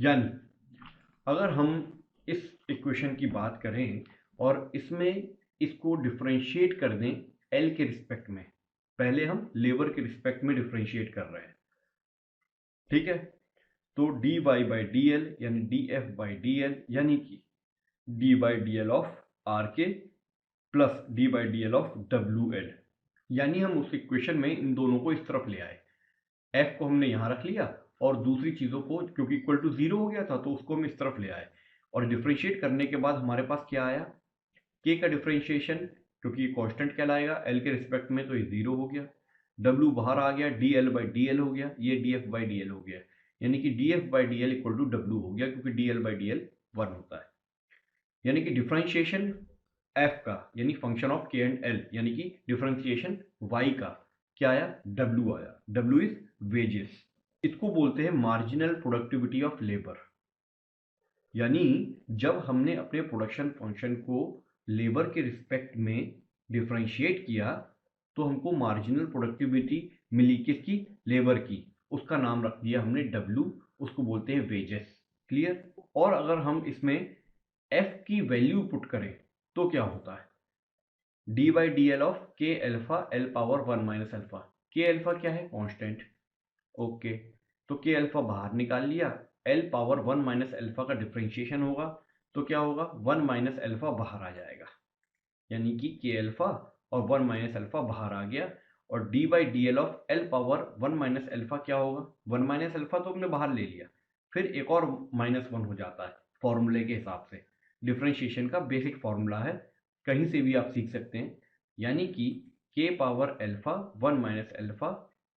यानी अगर हम इस इक्वेशन की बात करें और इसमें इसको डिफरेंशिएट कर दें एल के रिस्पेक्ट में, पहले हम लेबर के रिस्पेक्ट में डिफरेंशिएट कर रहे हैं, ठीक है। तो D Y by D L यानी D F by D L यानी कि D by D L of R K plus D by D L of W L, यानी हम उस इक्वेशन में इन दोनों को इस तरफ ले आए, एफ को हमने यहाँ रख लिया और दूसरी चीज़ों को क्योंकि इक्वल टू जीरो हो गया था तो उसको हम इस तरफ ले आए, और डिफरेंशिएट करने के बाद हमारे पास क्या आया, के का डिफरेंशिएशन, क्योंकि ये कॉन्स्टेंट कहलाएगा एल के रिस्पेक्ट में तो ये जीरो हो गया, डब्ल्यू बाहर आ गया, D L by D L हो गया, ये D F by D L हो गया, यानी कि D F by D L equal to W हो गया, क्योंकि D L by D L 1 होता है। यानी कि डिफरेंशिएशन एफ का यानी function of K and L यानी कि डिफरेंशिएशन वाई का क्या आया, डब्ल्यू आया। डब्ल्यू इज वेजेस, इसको बोलते हैं मार्जिनल प्रोडक्टिविटी ऑफ लेबर। यानी जब हमने अपने प्रोडक्शन फंक्शन को लेबर के रिस्पेक्ट में डिफरेंशिएट किया तो हमको मार्जिनल प्रोडक्टिविटी मिली, किसकी, लेबर की, उसका नाम रख दिया हमने डब्ल्यू, उसको बोलते हैं वेजेस। क्लियर। और अगर हम इसमें एफ की वैल्यू पुट करें तो क्या होता है, D by D L of K alpha L power 1 minus alpha, K alpha क्या है, कांस्टेंट, ओके, तो के अल्फा बाहर निकाल लिया, एल पावर 1 माइनस एल्फा का डिफरेंशिएशन होगा तो क्या होगा, 1 माइनस एल्फा बाहर आ जाएगा, यानी कि के अल्फा और 1 माइनस एल्फा बाहर आ गया, और D by D L of L power 1 minus alpha क्या होगा, 1 माइनस एल्फा तो हमने बाहर ले लिया, फिर एक और -1 हो जाता है फॉर्मूले के हिसाब से, डिफरेंशिएशन का बेसिक फॉर्मूला है, कहीं से भी आप सीख सकते हैं, यानी कि के power alpha 1 minus alpha,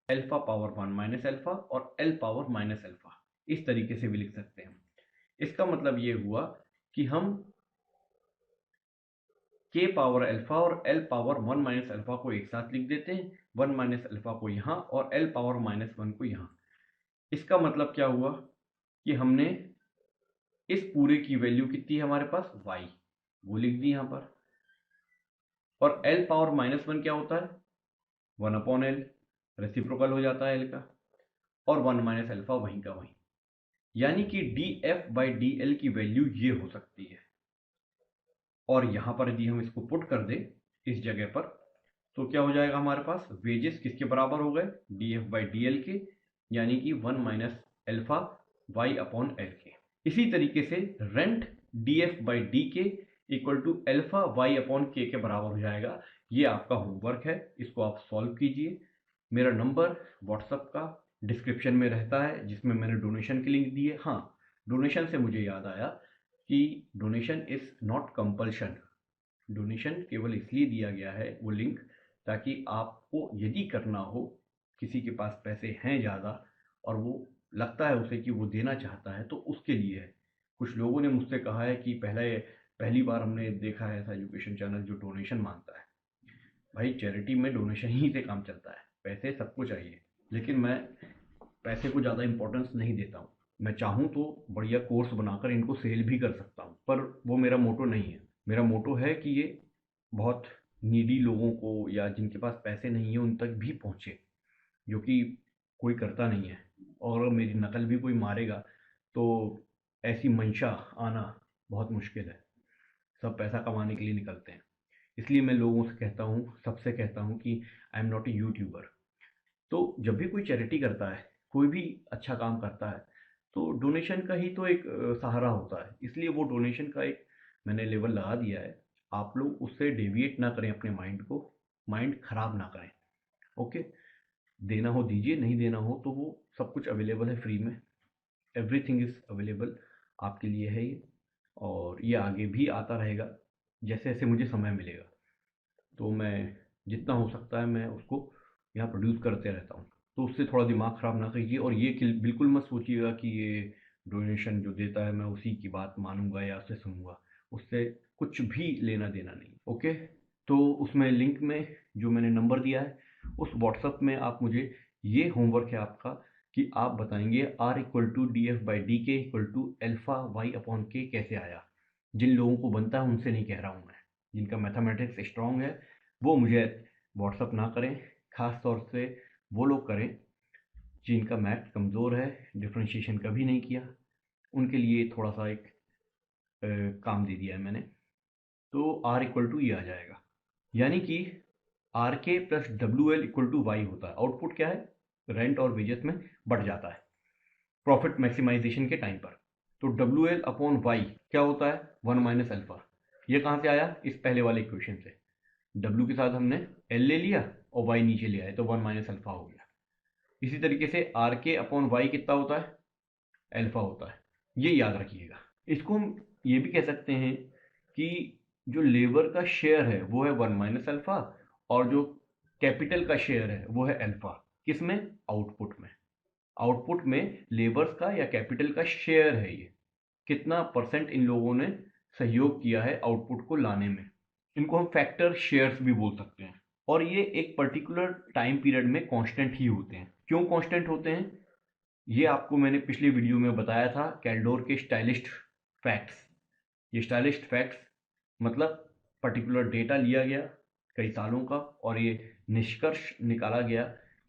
alpha power 1 minus alpha और एल पावर माइनस एल्फा, इस तरीके से भी लिख सकते हैं। इसका मतलब ये हुआ कि हम के पावर अल्फा और एल पावर 1 माइनस अल्फा को एक साथ लिख देते हैं, 1 माइनस अल्फा को यहाँ और एल पावर -1 को यहाँ। इसका मतलब क्या हुआ कि हमने इस पूरे की वैल्यू कितनी है हमारे पास, y, वो लिख दी यहाँ पर, और एल पावर -1 क्या होता है, 1 अपॉन एल, रेसिप्रोकल हो जाता है एल का, और 1 माइनस अल्फा वहीं का वहीं, यानी कि D F by D L की वैल्यू ये हो सकती है। और यहाँ पर यदि हम इसको पुट कर दें इस जगह पर तो क्या हो जाएगा हमारे पास, वेजेस किसके बराबर हो गए, D F by D L के, यानी कि 1 minus alpha Y upon L के। इसी तरीके से rent D F by D K equal to alpha Y upon K बराबर हो जाएगा। ये आपका होमवर्क है, इसको आप सॉल्व कीजिए। मेरा नंबर व्हाट्सएप का डिस्क्रिप्शन में रहता है, जिसमें मैंने डोनेशन की लिंक दी है। हाँ, डोनेशन से मुझे याद आया कि donation is not compulsion, donation केवल इसलिए दिया गया है वो लिंक, ताकि आपको यदि करना हो, किसी के पास पैसे हैं ज़्यादा और वो लगता है उसे कि वो देना चाहता है, तो उसके लिए है। कुछ लोगों ने मुझसे कहा है कि पहली बार हमने देखा है ऐसा एजुकेशन चैनल जो डोनेशन मांगता है। भाई चैरिटी में डोनेशन ही से काम चलता है, पैसे सबको चाहिए, लेकिन मैं पैसे को ज़्यादा इंपॉर्टेंस नहीं देता हूँ। मैं चाहूँ तो बढ़िया कोर्स बनाकर इनको सेल भी कर सकता हूँ, पर वो मेरा मोटो नहीं है। मेरा मोटो है कि ये बहुत नीडी लोगों को या जिनके पास पैसे नहीं है उन तक भी पहुँचे, जो कि कोई करता नहीं है। और अगर मेरी नकल भी कोई मारेगा तो ऐसी मंशा आना बहुत मुश्किल है। सब पैसा कमाने के लिए निकलते हैं। इसलिए मैं लोगों से कहता हूँ, सबसे कहता हूँ कि I am not a YouTuber. तो जब भी कोई चैरिटी करता है, कोई भी अच्छा काम करता है, तो डोनेशन का ही तो एक सहारा होता है। इसलिए वो डोनेशन का एक मैंने लेवल लगा दिया है। आप लोग उससे डेविएट ना करें अपने माइंड को, माइंड खराब ना करें। ओके, देना हो दीजिए, नहीं देना हो तो वो सब कुछ अवेलेबल है फ्री में, एवरीथिंग इज़ अवेलेबल आपके लिए है ये, और ये आगे भी आता रहेगा जैसे जैसे मुझे समय मिलेगा। तो मैं जितना हो सकता है मैं उसको यहाँ प्रोड्यूस करते रहता हूँ। तो उससे थोड़ा दिमाग ख़राब ना कीजिए, और ये बिल्कुल मत सोचिएगा कि ये डोनेशन जो देता है मैं उसी की बात मानूंगा या उससे सुनूंगा, उससे कुछ भी लेना देना नहीं। ओके, तो उसमें लिंक में जो मैंने नंबर दिया है उस व्हाट्सअप में आप मुझे, ये होमवर्क है आपका कि आप बताएंगे R equal to D F by D K equal to alpha Y upon K कैसे आया। जिन लोगों को बनता है उनसे नहीं कह रहा हूँ मैं, जिनका मैथमेटिक्स स्ट्रांग है वो मुझे व्हाट्सअप ना करें, ख़ास तौर से वो लोग करें जिनका मैथ कमज़ोर है, डिफरेंशिएशन कभी नहीं किया, उनके लिए थोड़ा सा एक काम दे दिया है मैंने। तो R इक्वल टू ये आ जाएगा, यानी कि R K plus W L equal to Y होता है। आउटपुट क्या है, रेंट और वेजेस में बढ़ जाता है प्रॉफिट मैक्सिमाइजेशन के टाइम पर। तो डब्ल्यू एल अपॉन वाई क्या होता है, 1 माइनस अल्फा। ये कहाँ से आया, इस पहले वाले इक्वेशन से। डब्ल्यू के साथ हमने एल ले लिया और वाई नीचे ले आए तो 1 माइनस अल्फा हो गया। इसी तरीके से आर के अपॉन वाई कितना होता है, अल्फा होता है। ये याद रखिएगा। इसको हम ये भी कह सकते हैं कि जो लेबर का शेयर है वो है 1 माइनस अल्फा, और जो कैपिटल का शेयर है वो है अल्फा। किसमें, आउटपुट में। आउटपुट में लेबर्स का या कैपिटल का शेयर है, ये कितना परसेंट इन लोगों ने सहयोग किया है आउटपुट को लाने में। इनको हम फैक्टर शेयर्स भी बोल सकते हैं। और ये एक पर्टिकुलर टाइम पीरियड में कांस्टेंट ही होते हैं। क्यों कांस्टेंट होते हैं, ये आपको मैंने पिछले वीडियो में बताया था, कैल्डोर के स्टाइलिस्ट फैक्ट्स। ये स्टाइलिस्ट फैक्ट्स मतलब पर्टिकुलर डेटा लिया गया कई सालों का और ये निष्कर्ष निकाला गया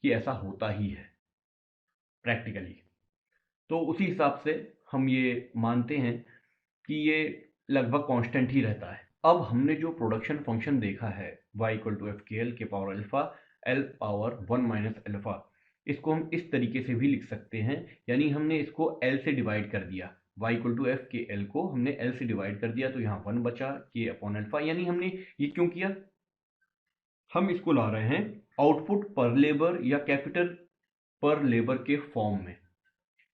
कि ऐसा होता ही है प्रैक्टिकली। तो उसी हिसाब से हम ये मानते हैं कि ये लगभग कांस्टेंट ही रहता है। अब हमने जो प्रोडक्शन फंक्शन देखा है y इक्वल टू एफ के एल के power alpha L power 1 minus alpha, इसको हम इस तरीके से भी लिख सकते हैं। यानी हमने इसको l से डिवाइड कर दिया, y इक्वल टू एफ के एल को हमने l से डिवाइड कर दिया तो यहाँ 1 बचा k अपॉन अल्फा। यानी हमने ये क्यों किया, हम इसको ला रहे हैं आउटपुट पर लेबर या कैपिटल पर लेबर के फॉर्म में।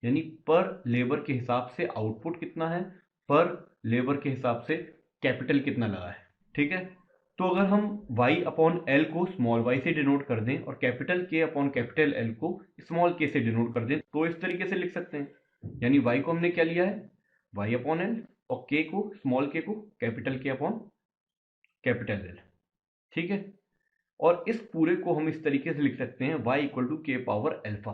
यानी पर लेबर के हिसाब से आउटपुट कितना है, पर लेबर के हिसाब से कैपिटल कितना लगा है। ठीक है, तो अगर हम y अपॉन एल को स्मॉल y से डिनोट कर दें और capital k upon capital L को स्मॉल k से डिनोट कर दें तो इस तरीके से लिख सकते हैं। यानी y को हमने क्या लिया है, y अपॉन एल, और k को स्मॉल k को capital k upon capital L। ठीक है, और इस पूरे को हम इस तरीके से लिख सकते हैं y equal to k power alpha.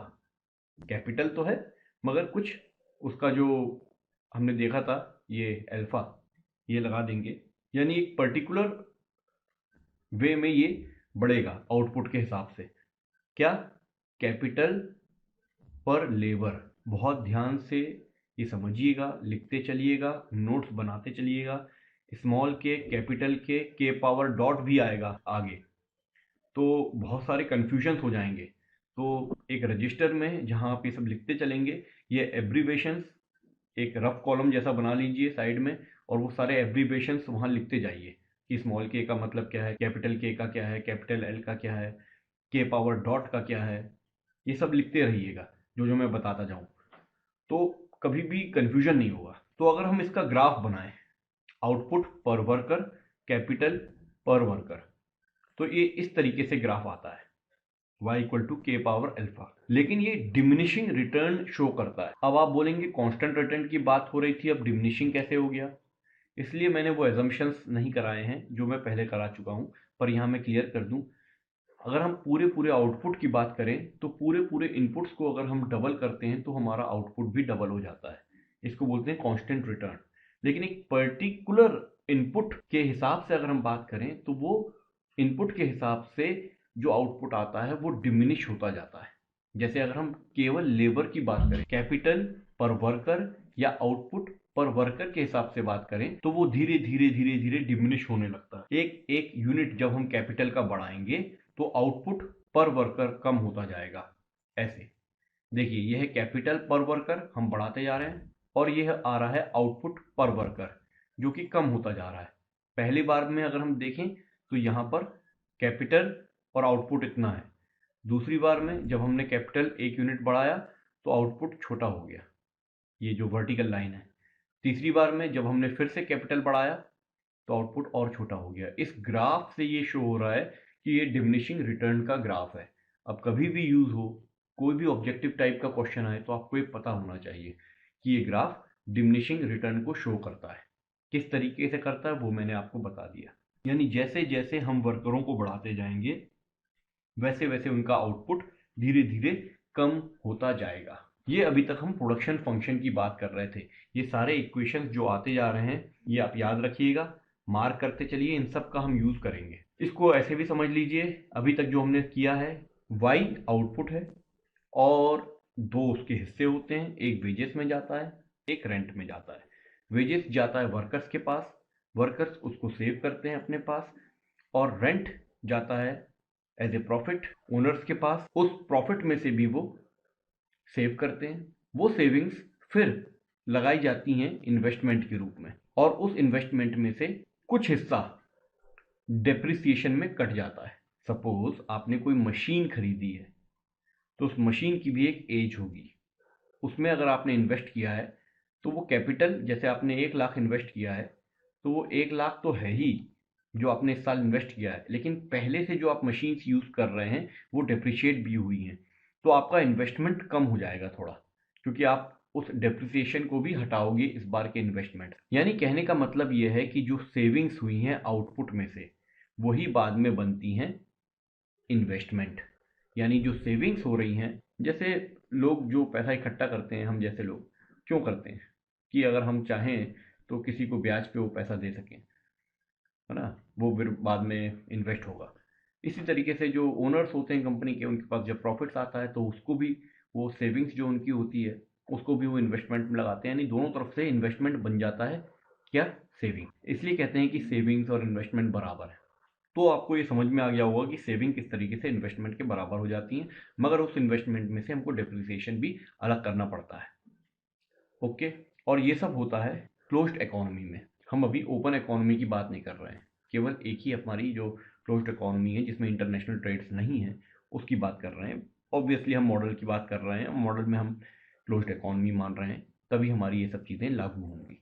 Capital तो है मगर कुछ उसका जो हमने देखा था ये अल्फा, ये लगा देंगे। यानी एक पर्टिकुलर वे में ये बढ़ेगा आउटपुट के हिसाब से। क्या, कैपिटल पर लेबर। बहुत ध्यान से ये समझिएगा, लिखते चलिएगा, नोट्स बनाते चलिएगा। स्मॉल के, कैपिटल के पावर डॉट भी आएगा आगे, तो बहुत सारे कन्फ्यूजन्स हो जाएंगे। तो एक रजिस्टर में जहाँ आप ये सब लिखते चलेंगे, ये एब्रीवेशंस एक रफ कॉलम जैसा बना लीजिए साइड में, और वो सारे एब्रीवेशंस वहाँ लिखते जाइए कि स्मॉल के का मतलब क्या है, कैपिटल के का क्या है, कैपिटल एल का क्या है, के पावर डॉट का क्या है। ये सब लिखते रहिएगा जो जो मैं बताता जाऊँ, तो कभी भी कन्फ्यूजन नहीं होगा। तो अगर हम इसका ग्राफ बनाएं, आउटपुट पर वर्कर, कैपिटल पर वर्कर, तो ये इस तरीके से ग्राफ आता है y इक्वल टू के पावर अल्फा। लेकिन ये डिमिनिशिंग रिटर्न शो करता है। अब आप बोलेंगे कांस्टेंट रिटर्न की बात हो रही थी, अब डिमिनिशिंग कैसे हो गया। इसलिए मैंने वो एजम्पशंस नहीं कराए हैं जो मैं पहले करा चुका हूँ, पर यहाँ मैं क्लियर कर दूँ। अगर हम पूरे पूरे आउटपुट की बात करें तो पूरे पूरे इनपुट्स को अगर हम डबल करते हैं तो हमारा आउटपुट भी डबल हो जाता है। इसको बोलते हैं कांस्टेंट रिटर्न। लेकिन एक पर्टिकुलर इनपुट के हिसाब से अगर हम बात करें तो वो इनपुट के हिसाब से जो आउटपुट आता है वो डिमिनिश होता जाता है। जैसे अगर हम केवल लेबर की बात करें, कैपिटल पर वर्कर या आउटपुट पर वर्कर के हिसाब से बात करें तो वो धीरे धीरे धीरे धीरे डिमिनिश होने लगता है। एक एक यूनिट जब हम कैपिटल का बढ़ाएंगे तो आउटपुट पर वर्कर कम होता जाएगा। ऐसे देखिए, यह है कैपिटल पर वर्कर, हम बढ़ाते जा रहे हैं, और यह आ रहा है आउटपुट पर वर्कर जो कि कम होता जा रहा है। पहली बार में अगर हम देखें तो यहाँ पर कैपिटल और आउटपुट इतना है। दूसरी बार में जब हमने कैपिटल एक यूनिट बढ़ाया तो आउटपुट छोटा हो गया, ये जो वर्टिकल लाइन है। तीसरी बार में जब हमने फिर से कैपिटल बढ़ाया तो आउटपुट और छोटा हो गया। इस ग्राफ से ये शो हो रहा है कि ये डिमिनिशिंग रिटर्न का ग्राफ है। अब कभी भी यूज हो, कोई भी ऑब्जेक्टिव टाइप का क्वेश्चन आए तो आपको ये पता होना चाहिए कि ये ग्राफ डिमिनिशिंग रिटर्न को शो करता है। किस तरीके से करता है वो मैंने आपको बता दिया। यानी जैसे जैसे हम वर्करों को बढ़ाते जाएंगे वैसे वैसे उनका आउटपुट धीरे धीरे कम होता जाएगा। ये अभी तक हम प्रोडक्शन फंक्शन की बात कर रहे थे। ये सारे इक्वेशंस जो आते जा रहे हैं ये आप याद रखिएगा, मार्क करते चलिए, इन सब का हम यूज करेंगे। इसको ऐसे भी समझ लीजिए, अभी तक जो हमने किया है, y आउटपुट है और दो उसके हिस्से होते हैं, एक वेजेस में जाता है, एक रेंट में जाता है, वेजेस जाता है वर्कर्स के पास, वर्कर्स उसको सेव करते हैं अपने पास, और रेंट जाता है एज ए प्रॉफिट ओनर्स के पास, उस प्रॉफिट में से भी वो सेव करते हैं। वो सेविंग्स फिर लगाई जाती हैं इन्वेस्टमेंट के रूप में, और उस इन्वेस्टमेंट में से कुछ हिस्सा डेप्रिसिएशन में कट जाता है। सपोज आपने कोई मशीन खरीदी है, तो उस मशीन की भी एक एज होगी, उसमें अगर आपने इन्वेस्ट किया है तो वो कैपिटल, जैसे आपने 1 लाख इन्वेस्ट किया है तो वो 1 लाख तो है ही जो आपने इस साल इन्वेस्ट किया है, लेकिन पहले से जो आप मशीन्स यूज़ कर रहे हैं वो डेप्रिशिएट भी हुई हैं, तो आपका इन्वेस्टमेंट कम हो जाएगा थोड़ा, क्योंकि आप उस डेप्रिसिएशन को भी हटाओगे इस बार के इन्वेस्टमेंट। यानी कहने का मतलब ये है कि जो सेविंग्स हुई हैं आउटपुट में से, वही बाद में बनती हैं इन्वेस्टमेंट। यानी जो सेविंग्स हो रही हैं, जैसे लोग जो पैसा इकट्ठा करते हैं, हम जैसे लोग क्यों करते हैं कि अगर हम चाहें तो किसी को ब्याज पे वो पैसा दे सकें, है ना, वो फिर बाद में इन्वेस्ट होगा। इसी तरीके से जो ओनर्स होते हैं कंपनी के, उनके पास जब प्रॉफिट्स आता है तो उसको भी वो सेविंग्स जो उनकी होती है उसको भी वो इन्वेस्टमेंट में लगाते हैं, यानी दोनों तरफ से इन्वेस्टमेंट बन जाता है क्या, सेविंग। इसलिए कहते हैं कि सेविंग्स और इन्वेस्टमेंट बराबर है। तो आपको ये समझ में आ गया होगा कि सेविंग किस तरीके से इन्वेस्टमेंट के बराबर हो जाती है, मगर उस इन्वेस्टमेंट में से हमको डेप्रिसिएशन भी अलग करना पड़ता है। ओके। और ये सब होता है क्लोज्ड इकोनॉमी में। हम अभी ओपन इकोनॉमी की बात नहीं कर रहे हैं, केवल एक ही हमारी जो क्लोज्ड इकोनॉमी है जिसमें इंटरनेशनल ट्रेड्स नहीं है उसकी बात कर रहे हैं। ऑब्वियसली हम मॉडल की बात कर रहे हैं, मॉडल में हम क्लोज्ड इकोनॉमी मान रहे हैं, तभी हमारी ये सब चीज़ें लागू होंगी।